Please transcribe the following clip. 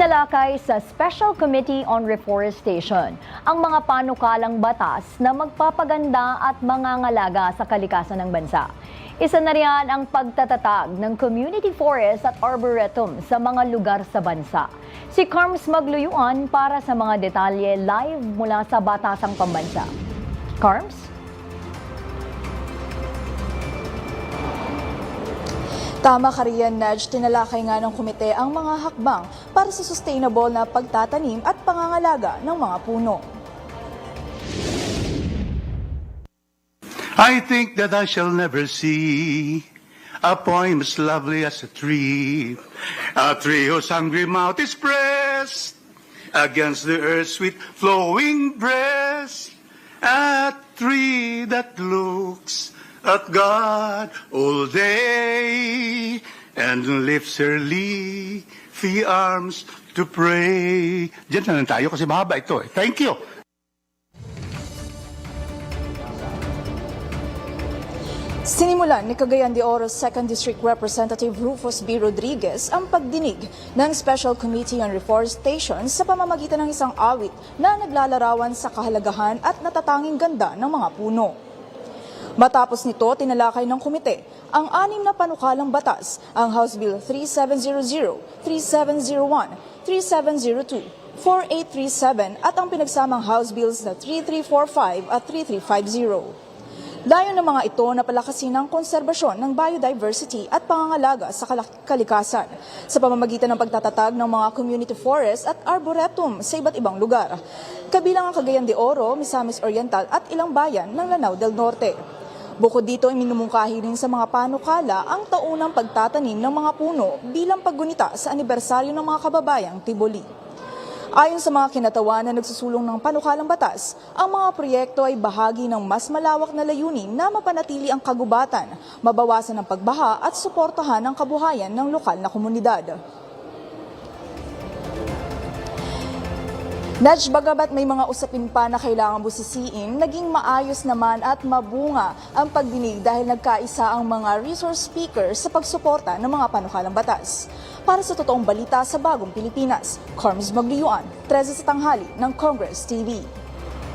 Tinalakay sa Special Committee on Reforestation ang mga panukalang batas na magpapaganda at mangangalaga sa kalikasan ng bansa. Isa na riyan ang pagtatatag ng community forest at arboretum sa mga lugar sa bansa. Si Carms Magluyuan para sa mga detalye live mula sa Batasang Pambansa. Carms? Tama ka riyan, Nudge. Tinalakay nga ng komite ang mga hakbang para sa sustainable na pagtatanim at pangangalaga ng mga puno. I think that I shall never see a poem as lovely as a tree whose hungry mouth is pressed against the earth's sweet flowing breast, a tree that looks at God all day and lifts her leafy arms to pray. Diyan na lang tayo kasi mahaba ito. Thank you. Sinimulan ni Cagayan de Oro's 2nd District Representative Rufus B. Rodriguez ang pagdinig ng Special Committee on Reforestation sa pamamagitan ng isang awit na naglalarawan sa kahalagahan at natatanging ganda ng mga puno. Matapos nito, tinalakay ng komite ang 6 na panukalang batas, ang House Bill 3700, 3701, 3702, 4837 at ang pinagsamang House Bills na 3345 at 3350. Layon ng mga ito na palakasin ang konserbasyon ng biodiversity at pangangalaga sa kalikasan sa pamamagitan ng pagtatatag ng mga community forest at arboretum sa iba't ibang lugar. Kabilang ang Cagayan de Oro, Misamis Oriental at ilang bayan ng Lanao del Norte. Bukod dito ay minumungkahi rin sa mga panukala ang taunang pagtatanim ng mga puno bilang paggunita sa anibersaryo ng mga kababayang Tiboli. Ayon sa mga kinatawan na nagsusulong ng panukalang batas, ang mga proyekto ay bahagi ng mas malawak na layunin na mapanatili ang kagubatan, mabawasan ang pagbaha at suportahan ang kabuhayan ng lokal na komunidad. Nudge, bagamat may mga usapin pa na kailangan busisiin, naging maayos naman at mabunga ang pagdinig dahil nagkaisa ang mga resource speakers sa pagsuporta ng mga panukalang batas. Para sa totoong balita sa Bagong Pilipinas, Carms Magluyuan, 13 sa tanghali ng Congress TV.